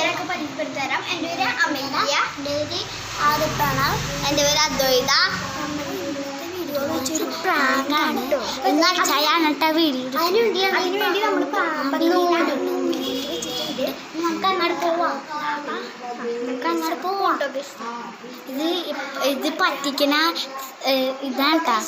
പേരൊക്കെ പരിചയപ്പെടുത്തി തരാം. എൻ്റെ പേര് അമേലിയ, എൻ്റെ പേര് ആദിപ്രണവ്, എൻ്റെ പേര് അദ്വൈത. ഒരു പ്രാങ്കാണ് ഇന്നടിച്ചായാണ് കേട്ടോ വീഡിയോ. അതിനുവേണ്ടി നമ്മൾ വെച്ചിട്ടുണ്ട്. നമുക്ക് അങ്ങോട്ട് പോവാം. ഇത് പറ്റിക്കണ ഇതാണ് കേട്ടോ.